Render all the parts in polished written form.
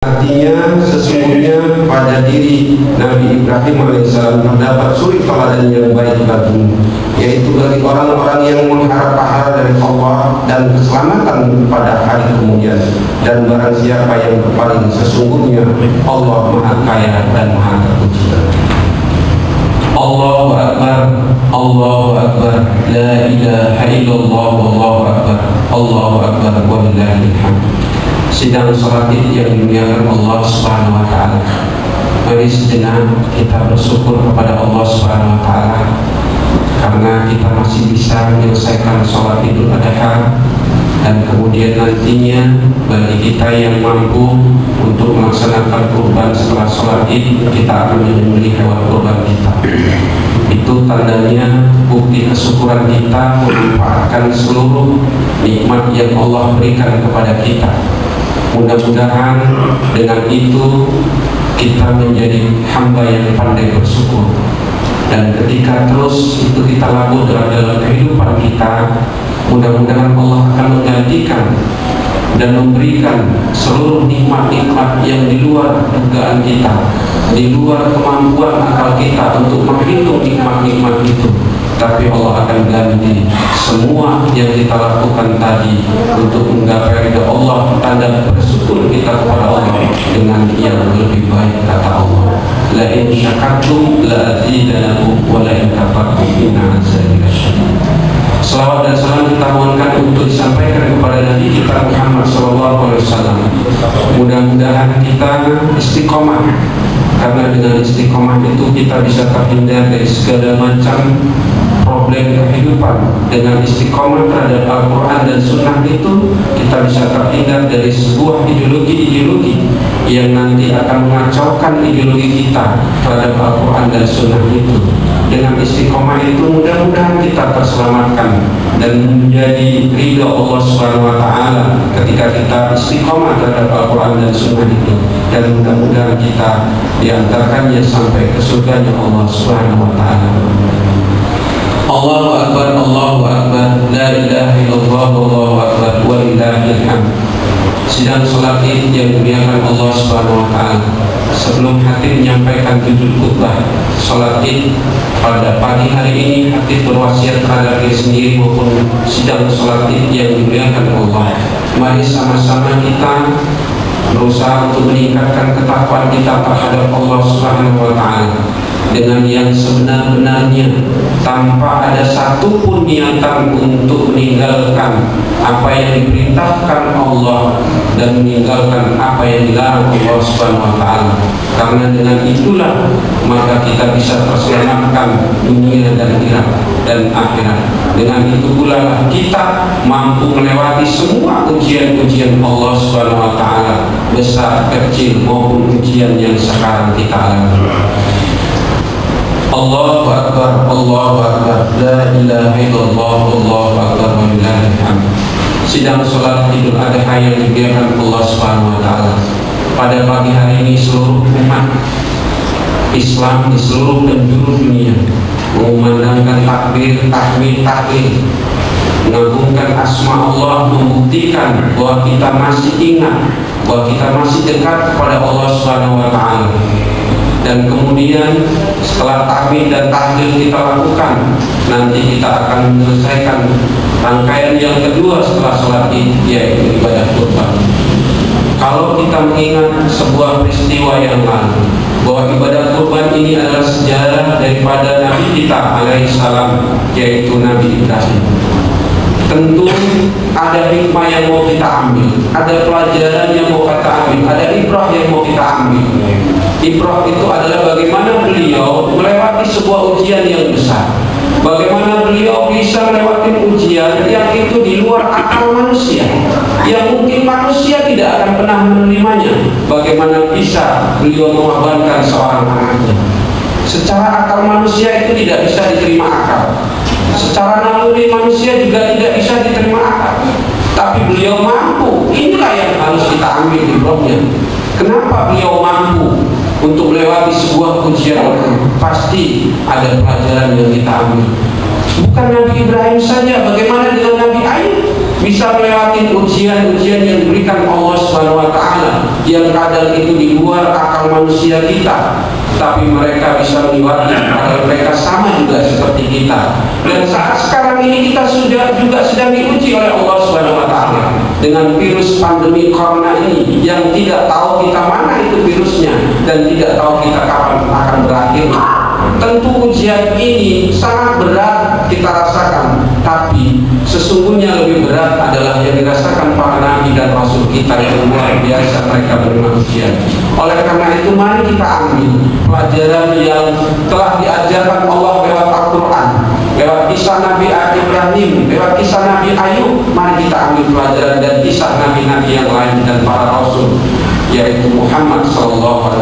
Artinya sesungguhnya pada diri Nabi Ibrahim alaihissalam terdapat suri teladan yang baik bagimu, yaitu bagi orang-orang yang mengharap pahala dari Allah dan keselamatan pada hari kemudian. Dan barang siapa yang berpaling, sesungguhnya Allah Maha Kaya dan Maha Terpuji. Allahu Akbar, Allahu Akbar, la ilaha illallah, Allahu Akbar, Allahu Akbar, wallahil hamd. Sidang salat Id yang dimuliakan Allah Subhanahu wa taala. Mari sejenak kita bersyukur kepada Allah Subhanahu wa taala karena kita masih bisa menyelesaikan salat Idul Adha, dan kemudian nantinya bagi kita yang mampu untuk melaksanakan kurban setelah salat Id, kita akan menyembelih hewan kurban kita. Itu tandanya bukti kesyukuran kita memanfaatkan seluruh nikmat yang Allah berikan kepada kita. Mudah-mudahan dengan itu kita menjadi hamba yang pandai bersyukur, dan ketika terus itu kita lakukan dalam kehidupan kita, mudah-mudahan Allah akan menggantikan dan memberikan seluruh nikmat-nikmat yang di luar dugaan kita, di luar kemampuan akal kita untuk menghitung nikmat-nikmat itu. Tapi Allah akan ganti semua yang kita lakukan tadi untuk menggapai ridha Allah, tanda bersyukur kita kepada Allah dengan yang lebih baik. Kata Allah, la in syakartum la azidanakum wa la in kafartum inna azabi lasyadid. Selawat dan salam kita mohonkan untuk disampaikan kepada Nabi kita Muhammad SAW. Mudah-mudahan kita istiqomah, karena dengan istiqomah itu kita bisa terhindar dari segala macam problem kehidupan. Dengan istiqomah terhadap Al-Quran dan Sunnah itu kita bisa terhindar dari sebuah ideologi-ideologi yang nanti akan mengacaukan ideologi kita terhadap Al-Quran dan Sunnah itu. Dengan istiqomah itu mudah-mudahan kita terselamatkan dan menjadi ridha Allah Subhanahu wa taala ketika kita istiqomah terhadap Al-Quran dan Sunnah itu, dan mudah-mudahan kita diantarkannya sampai ke surganya Allah Subhanahu wa taala. Allahu Akbar, Allahu Akbar, la ilaha illallah, Allahu Akbar, walillahil hamd. Sidang salat Id yang dimuliakan Allah Subhanahu wa taala. Sebelum Hatib menyampaikan judul khutbah salat Id pada pagi hari ini, Hatib berwasiat terhadap diri sendiri maupun sidang salat Id yang dimuliakan Allah. Mari sama-sama kita berusaha untuk meningkatkan ketakwaan kita terhadap Allah Subhanahu wa taala dengan yang sebenar-benarnya, tanpa ada satupun niatan untuk meninggalkan apa yang diperintahkan Allah dan meninggalkan apa yang dilarang Allah Subhanahu wa taala. Karena dengan itulah maka kita bisa terselamatkan dunia dan akhirat. Dengan itu pula kita mampu melewati semua ujian-ujian Allah Subhanahu wa taala, besar kecil maupun ujian yang sekarang kita alami. Allahu Akbar, Allahu Akbar, la ilaha illallah, Allahu Akbar, walillahil hamd. Sidang salat Idul Adha yang dimuliakan Allah Subhanahu wa taala. Pada pagi hari ini seluruh umat Islam di seluruh penjuru dunia mengumandangkan takbir, tahmid, tahlil, mengagungkan asma Allah, membuktikan bahwa kita masih ingat, bahwa kita masih dekat kepada Allah Subhanahu wa taala. Dan kemudian setelah tahmid dan tahlil kita lakukan, nanti kita akan menyelesaikan rangkaian yang kedua setelah sholat Id, yaitu ibadah kurban. Kalau kita mengingat sebuah peristiwa yang lalu, bahwa ibadah kurban ini adalah sejarah daripada Nabi kita alaihissalam, yaitu Nabi Ibrahim. Tentu ada hikmah yang mau kita ambil, ada pelajaran yang mau kita ambil, ada ibrah yang mau kita ambil. Ibrah itu adalah bagaimana beliau melewati sebuah ujian yang besar, bagaimana beliau bisa melewati ujian yang itu di luar akal manusia, yang mungkin manusia tidak akan pernah menerimanya. Bagaimana bisa beliau mengorbankan seorang anaknya. Secara akal manusia itu tidak bisa diterima akal, secara naluri manusia juga tidak bisa diterima akal, tapi beliau mampu. Inilah yang harus kita ambil ibrahnya. Kenapa beliau mampu untuk melewati sebuah ujian? Pasti ada pelajaran yang kita ambil. Bukan Nabi Ibrahim saja, bagaimana dengan Nabi Ayub? bisa melewati ujian-ujian yang diberikan Allah Subhanahu wa taala yang kadang itu di luar akal manusia kita, tapi mereka bisa melewati karena mereka sama juga seperti kita. Dan saat sekarang ini kita juga sedang diuji oleh Allah Subhanahu wa taala dengan virus pandemi corona ini yang tidak tahu kita mana itu virusnya dan tidak tahu kita kapan akan berakhir. Tentu ujian ini sangat berat kita rasakan, tapi sesungguhnya lebih berat adalah yang dirasakan para nabi dan rasul kita yang luar biasa mereka menerima ujian. Oleh karena itu mari kita ambil pelajaran yang telah diajarkan Allah lewat Al-Quran, lewat kisah Nabi Ibrahim, lewat kisah Nabi Ayub. Mari kita ambil pelajaran dan kisah nabi-nabi yang lain dan para rasul, yaitu Muhammad SAW.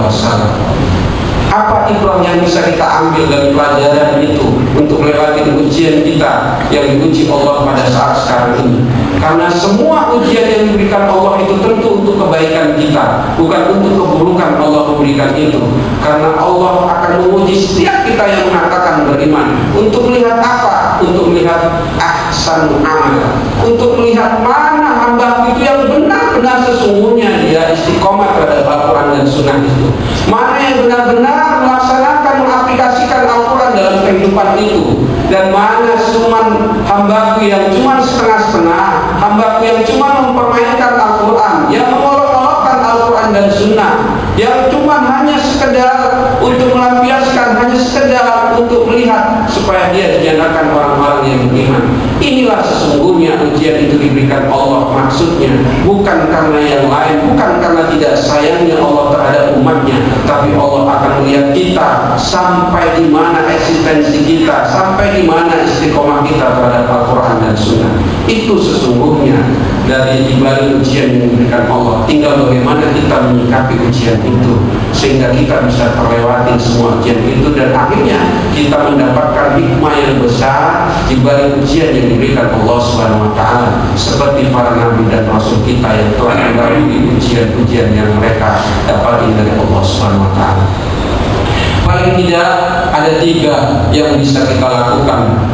Apa ibrah yang bisa kita ambil dari pelajaran itu untuk melewati ujian kita yang diuji Allah pada saat sekarang ini? Karena semua ujian yang diberikan Allah itu tentu untuk kebaikan kita, bukan untuk keburukan Allah memberikan itu. Karena Allah akan menguji setiap kita yang mengatakan beriman. Untuk melihat apa? Untuk melihat ahsan amal, untuk melihat mana hamba itu yang benar-benar sesungguhnya dia istiqomah terhadap Al-Quran dan Sunnah itu, mana yang benar-benar melaksanakan, mengaplikasikan Al-Quran dalam kehidupan itu, dan mana cuman hambaku yang cuman setengah-setengah, hambaku yang cuman mempermainkan Al-Quran, yang mengolok-olokkan Al-Quran dan Sunnah, yang cuman hanya sekedar untuk melampiaskan, hanya sekedar untuk melihat supaya dia dinyatakan orang-orang yang beriman. Inilah sesungguhnya ujian itu diberikan Allah, maksudnya bukan karena yang lain, bukan karena tidak sayangnya Allah terhadap umatnya, tapi Allah akan melihat kita sampai di mana eksistensi kita, sampai di mana istiqomah kita terhadap Al-Quran dan Sunnah. Itu sesungguhnya dari dibalik ujian yang diberikan Allah. Tinggal bagaimana kita menyikapi ujian itu sehingga kita bisa terlewati semua ujian itu, dan akhirnya kita mendapatkan hikmah yang besar dibalik ujian yang diberikan Allah Subhanahu wa taala, seperti para nabi dan rasul kita yang telah melalui ujian-ujian yang mereka dapati dari Allah Subhanahu wa taala. Paling tidak ada 3 yang bisa kita lakukan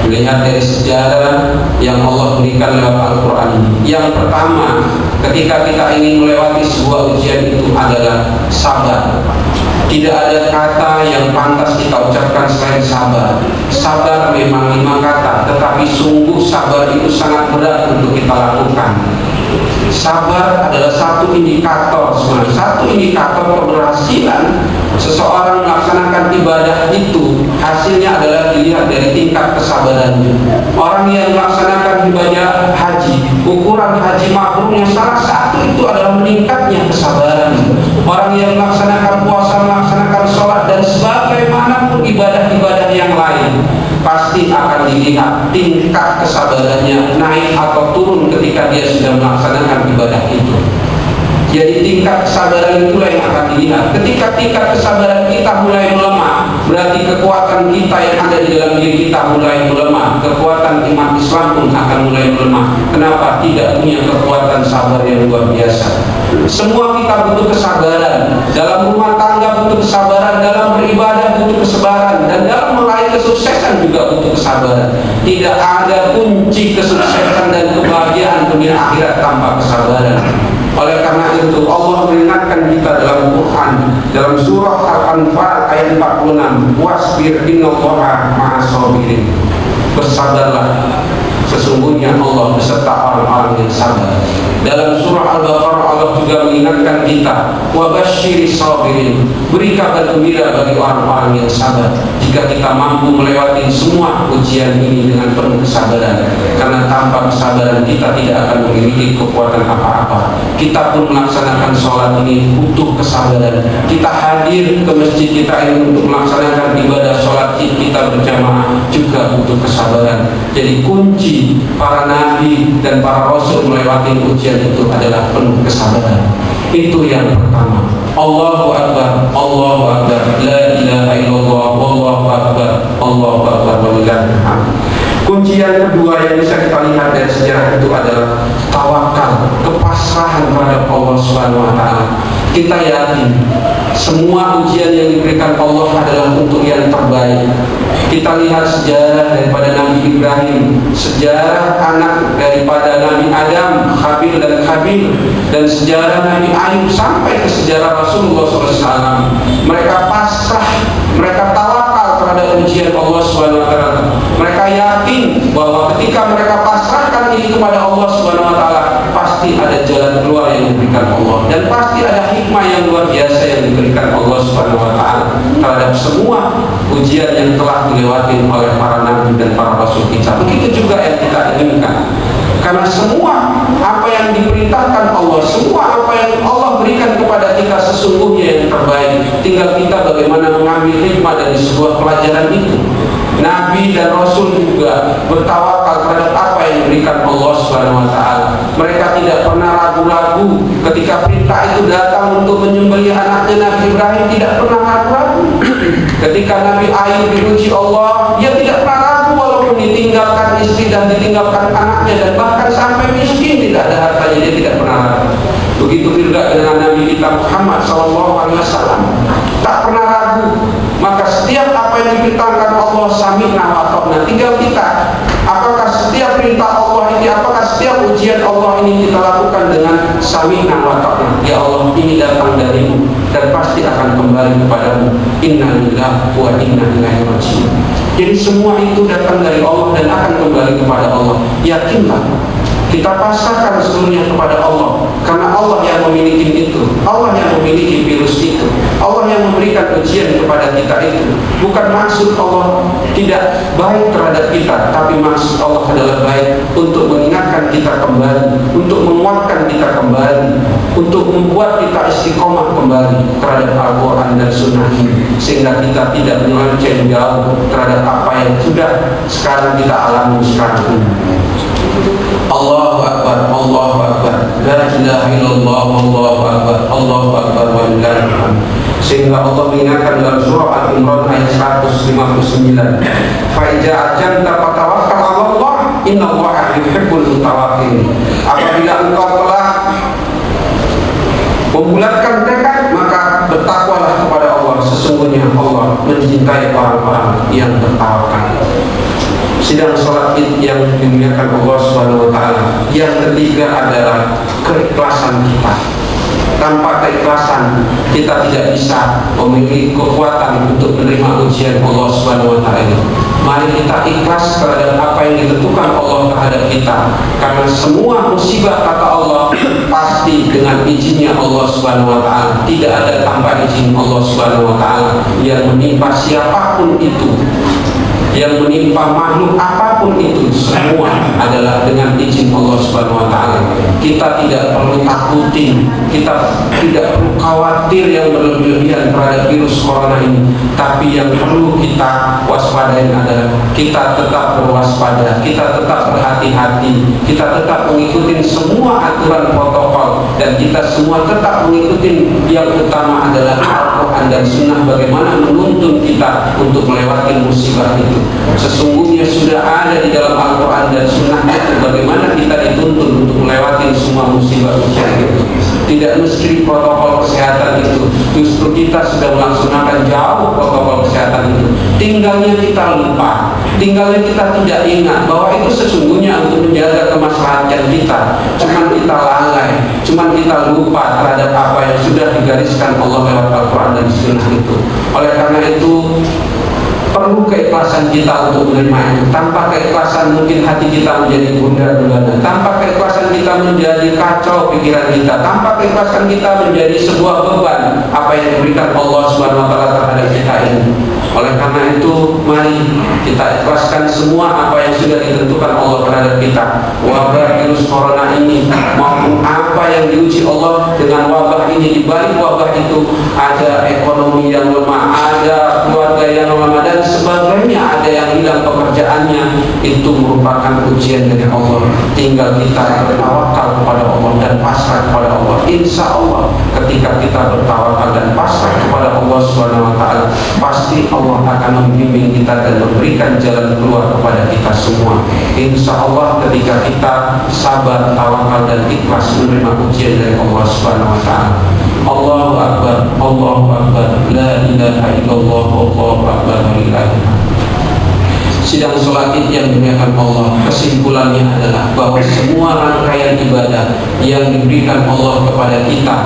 melihat dari sejarah yang Allah berikan lewat Al-Quran ini. Yang pertama, ketika kita ingin melewati sebuah ujian itu adalah sabar. Tidak ada kata yang pantas kita ucapkan selain sabar. Sabar memang 5 kata, tetapi sungguh sabar itu sangat berat untuk kita lakukan. Sabar adalah satu indikator keberhasilan seseorang melaksanakan ibadah itu. Hasilnya adalah dilihat dari tingkat kesabarannya. Orang yang melaksanakan ibadah haji, ukuran haji mabrurnya salah satu itu adalah meningkatnya kesabaran. Orang yang melaksanakan puasa, melaksanakan sholat dan sebagaimanapun ibadah-ibadah yang lain, pasti akan dilihat tingkat kesabarannya naik atau turun ketika dia sudah melaksanakan ibadah itu. Jadi tingkat kesabaran itulah yang akan dilihat. Ketika tingkat kesabaran kita mulai melemah, berarti kekuatan kita yang ada di dalam diri kita mulai melemah. Kekuatan iman Islam pun akan mulai melemah. Kenapa? Tidak punya kekuatan sabar yang luar biasa. Semua kita butuh kesabaran. Dalam rumah tangga butuh kesabaran, dalam beribadah butuh kesabaran, dan dalam meraih kesuksesan juga butuh kesabaran. Tidak ada kunci kesuksesan dan kebahagiaan dunia akhirat tanpa kesabaran. Oleh karena itu Allah memperingatkan kita dalam Quran, dalam surah Al-Anfal ayat 46, wasbir innallaha ma'as sabirin. Bersabarlah, sesungguhnya Allah beserta orang-orang yang sabar. Dalam surah Al-Baqarah Allah juga mengingatkan kita, wabasyiris sabirin, beri kabar gembira bagi orang-orang yang sabar. Jika kita mampu melewati semua ujian ini dengan penuh kesabaran, karena tanpa kesabaran kita tidak akan memiliki kekuatan apa-apa. Kita pun melaksanakan sholat ini butuh kesabaran. Kita hadir ke masjid kita ini untuk melaksanakan ibadah sholat kita berjamaah juga butuh kesabaran. Jadi kunci para nabi dan para rasul melewati ujian itu adalah penuh kesabaran. Itu yang pertama. Allahu Akbar, Allahu Akbar, la ilaha illallah, wallahu akbar, Allahu Akbar, walillahil hamd. Kunci yang kedua yang bisa kita lihat dari sejarah itu adalah tawakal, kepasrahan terhadap Allah Subhanahu wa taala. Kita yakin semua ujian yang diberikan Allah adalah untuk yang terbaik. Kita lihat sejarah daripada Nabi Ibrahim, sejarah anak daripada Nabi Adam, Habil dan Qabil, dan sejarah Nabi Ayub sampai ke sejarah Rasulullah SAW. Mereka pasrah, mereka tawakal terhadap ujian Allah Subhanahu wa taala. Mereka yakin bahwa ketika mereka pasrahkan diri kepada Allah Subhanahu wa taala, pasti ada jalan keluar yang diberikan Allah, dan pasti ada hikmah yang luar biasa yang diberikan Allah Subhanahu wa taala terhadap semua ujian yang telah dilewati oleh para nabi dan para rasul kita. Begitu juga yang kita inginkan. Karena semua apa yang diperintahkan Allah, semua apa yang Allah berikan kepada kita sesungguhnya yang terbaik. Tinggal kita bagaimana mengambil hikmah dari sebuah pelajaran itu. Nabi dan Rasul juga bertawakal terhadap apa yang diberikan Allah Subhanahu wa taala. Mereka tidak pernah ragu-ragu ketika perintah itu datang untuk menyembelih anaknya Nabi Ibrahim, tidak pernah ragu-ragu. Ketika Nabi Ayub diuji Allah, dia tidak pernah ragu walaupun ditinggalkan istri dan ditinggalkan anaknya, dan bahkan sampai miskin tidak ada hartanya, dia tidak pernah ragu. Begitu juga dengan Nabi kita Muhammad SAW, tak pernah ragu. Maka setiap apa yang diperintahkan Allah sami'na wa ata'na. Tinggal kita, apakah setiap perintah Allah ini, apakah setiap ujian Allah ini kita lakukan dengan sami'na wa ata'na. Ya Allah, ini datang darimu dan pasti akan kembali kepadamu. Inna lillahi wa inna ilaihi raji'un. Jadi semua itu datang dari Allah dan akan kembali kepada Allah. Yakinlah, kita pasrahkan seluruhnya kepada Allah, karena Allah yang memiliki itu, Allah yang memiliki virus itu, Allah yang memberikan ujian kepada kita itu. Bukan maksud Allah tidak baik terhadap kita, tapi maksud Allah adalah baik untuk mengingatkan kita kembali, untuk menguatkan kita kembali, untuk membuat kita istiqomah kembali terhadap Al-Quran dan Sunnah ini, sehingga kita tidak melenceng jauh terhadap apa yang sudah sekarang kita alami sekarang ini. Allahu Akbar, Allahu Akbar, la ilaha illallah, Allahu Akbar, Allahu Akbar, wa lillahil hamd. Sehingga Allah mengingatkan dalam surah Al-Imran ayat 159, fa iza ajanta fatawakkal 'ala Allah, innallaha yuhibbul mutawakkilin. Apabila engkau telah membulatkan tekad, maka bertakwalah kepada Allah, sesungguhnya Allah mencintai orang-orang yang bertawakal. Sidang salat Id yang dimuliakan Allah Subhanahu wa taala. Yang ketiga adalah keikhlasan kita. Tanpa keikhlasan kita tidak bisa memiliki kekuatan untuk menerima ujian Allah Subhanahu wa taala. Mari kita ikhlas terhadap apa yang ditentukan Allah terhadap kita, karena semua musibah kata Allah pasti dengan izinnya Allah Subhanahu wa taala. Tidak ada tanpa izin Allah Subhanahu wa taala. Yang menimpa siapapun itu, yang menimpa makhluk apapun itu, semua adalah dengan izin Allah Subhanahu wa taala. Kita tidak perlu takutin, kita tidak perlu khawatir yang berlebihan terhadap virus corona ini. Tapi yang perlu kita waspadai adalah kita tetap berwaspada, kita tetap berhati-hati, kita tetap mengikuti semua aturan protokol, dan kita semua tetap mengikuti yang utama adalah Al-Quran dan Sunnah, bagaimana menuntun kita untuk melewati musibah itu. Sesungguhnya sudah ada di dalam Al-Quran dan Sunnah itu bagaimana kita dituntun untuk melewati semua musibah ujian itu. Tidak mesti protokol kesehatan itu, justru kita sudah melaksanakan jauh protokol kesehatan itu. Tinggalnya kita lupa, tinggalnya kita tidak ingat bahwa itu sesungguhnya untuk menjaga kemaslahatan kita. Cuman kita lalai, cuman kita lupa terhadap apa yang sudah digariskan Allah lewat Al-Quran dan Sunnah itu. Oleh karena itu perlu keikhlasan kita untuk menerima itu. Tanpa keikhlasan mungkin hati kita menjadi gundah-gulana. Tanpa keikhlasan kita menjadi kacau pikiran kita. Tanpa keikhlasan kita menjadi sebuah beban apa yang diberikan Allah Subhanahu wa taala terhadap kita ini. Oleh karena itu, mari kita ikhlaskan semua apa yang sudah ditentukan Allah terhadap kita. Wabah virus corona ini maupun apa yang diuji Allah dengan wabah ini, di balik wabah itu ada ekonomi yang lemah, ada keluarga yang lemah, dan sebagainya, ada yang hilang pekerjaannya. Itu merupakan ujian dari Allah. Tinggal kita bertawakal kepada Allah dan pasrah kepada Allah. Insya Allah ketika kita bertawakal dan pasrah kepada Allah Subhanahu wa taala, pasti pasti Allah akan membimbing kita dan memberikan jalan keluar kepada kita semua. Insya Allah ketika kita sabar, tawakal dan ikhlas menerima ujian dari Allah Subhanahu wa Ta'ala. Allahu Akbar, Allahu Akbar, la ilaha illallah, Allahu Akbar, la ilaha illallah. Sidang sholat id yang dimuliakan Allah, kesimpulannya adalah bahwa semua rangkaian ibadah yang diberikan Allah kepada kita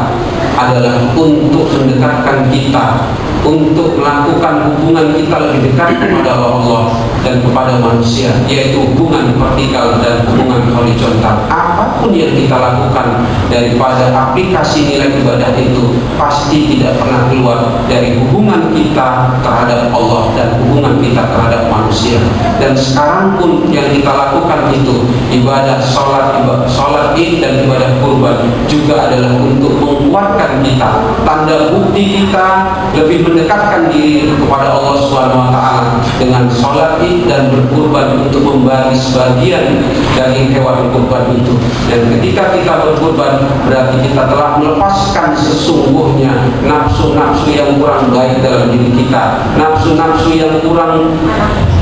adalah untuk mendekatkan kita, untuk melakukan hubungan kita lebih dekat kepada Allah dan kepada manusia, yaitu hubungan vertikal dan hubungan horizontal. Apapun yang kita lakukan daripada aplikasi nilai ibadah itu pasti tidak pernah keluar dari hubungan kita terhadap Allah dan hubungan kita terhadap manusia. Dan sekarang pun yang kita lakukan itu ibadah sholat id dan ibadah kurban juga adalah untuk menguatkan kita, tanda bukti kita lebih mendekatkan diri kepada Allah Subhanahu wa Ta'ala dengan sholat id dan berkurban untuk membagi sebagian dari hewan kurban itu. Dan ketika kita berkurban berarti kita telah melepaskan sesungguhnya nafsu-nafsu yang kurang baik dalam diri kita, nafsu-nafsu yang kurang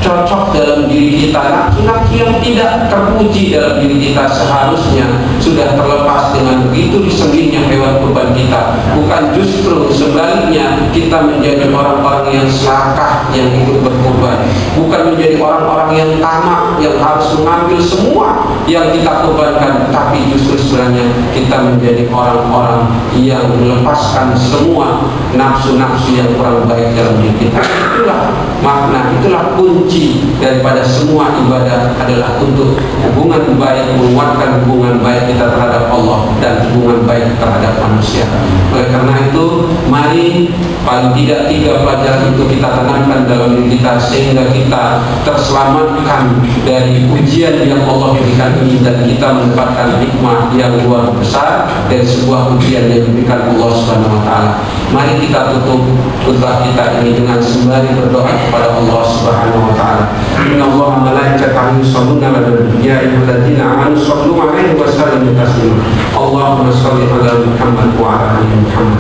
cocok dalam diri kita, nafsu-nafsu yang tidak terpuji dalam diri kita seharusnya sudah terlepas dengan begitu disembelihnya hewan kurban kita. Bukan justru sebaliknya kita menjadi orang-orang yang serakah yang ikut berkurban, bukan menjadi orang-orang yang tamak yang harus mengambil semua yang kita kurbankan, tapi justru sebenarnya kita menjadi orang-orang yang melepaskan semua nafsu-nafsu yang kurang baik dalam diri kita. Itulah makna, itulah kunci daripada semua ibadah adalah untuk hubungan baik, menguatkan hubungan baik kita terhadap Allah dan hubungan baik terhadap manusia. Oleh karena itu, mari paling tidak 3 pelajaran itu kita tanamkan dalam diri kita sehingga kita terselamatkan dari ujian yang Allah berikan ini dan kita mendapatkan hikmah yang luar besar dari sebuah ujian yang diberikan Allah Subhanahu wa Ta'ala. Mari kita tutup khutbah kita ini dengan sembari berdoa kepada Allah Subhanahu wa Ta'ala. Inna Allah malaikatahu yusholluna 'alan nabi ya ayyuhalladzina amanu shollu 'alaihi wa sallimu taslima. Allahumma sholli 'ala Muhammad wa 'ala ali Muhammad.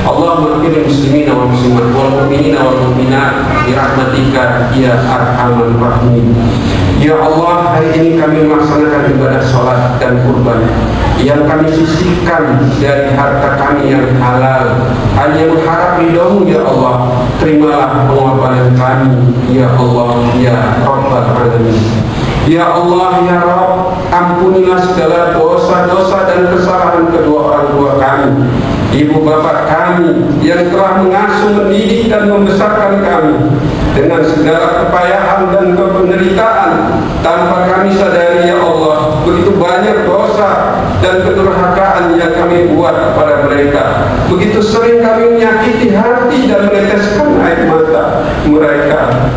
Allahumma ighfir lil muslimina wal muslimat wal mu'minina wal mu'minat bi rahmatika ya arhamar rahimin. Ya Allah, hari ini kami melaksanakan ibadah sholat dan kurban yang kami sisihkan dari harta kami yang halal, hanya mengharap ridho-Mu ya Allah. Terimalah pengorbanan kami ya Allah ya Rabbal Alamin. Ya Allah ya Rabb, ampunilah segala dosa-dosa dan kesalahan kedua orang tua kami, ibu bapak kami yang telah mengasuh, mendidik dan membesarkan kami dengan segala kepayahan dan penderitaan tanpa kami sadari ya Allah. Begitu banyak dosa dan kedurhakaan yang kami buat kepada mereka, begitu sering kami menyakiti hati dan meneteskan air mata mereka.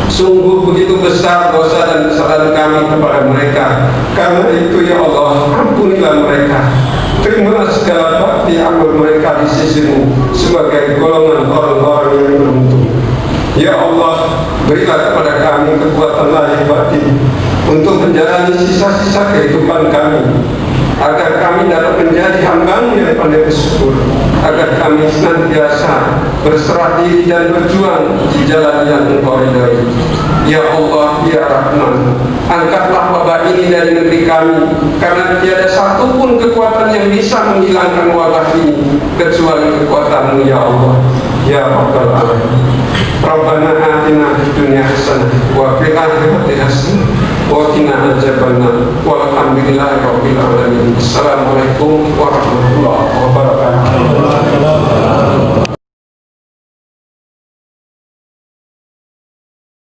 Sungguh begitu besar dosa dan kesalahan kami kepada mereka. Karena itu ya Allah, ampunilah mereka. Terimalah segala bakti amal mereka di sisi-Mu sebagai golongan orang-orang yang beruntung. Ya Allah, berilah kepada kami kekuatan lahir batin untuk menjalani sisa-sisa kehidupan kami, agar kami dapat menjadi hamba-Mu yang pandai bersyukur, agar kami senantiasa berserah diri dan berjuang di jalan yang Engkau ridhai. Ya Allah, ya Rahman, angkatlah wabah ini dari negeri kami, karena tiada satupun kekuatan yang bisa menghilangkan wabah ini kecuali kekuatan-Mu ya Allah, ya Rabbal Alamin. Rabbana atina fid dunya hasanah wa fil akhirati hasanah wa qina adzabannar. Walhamdulillahi rabbil alamin. Assalamualaikum warahmatullahi wabarakatuh.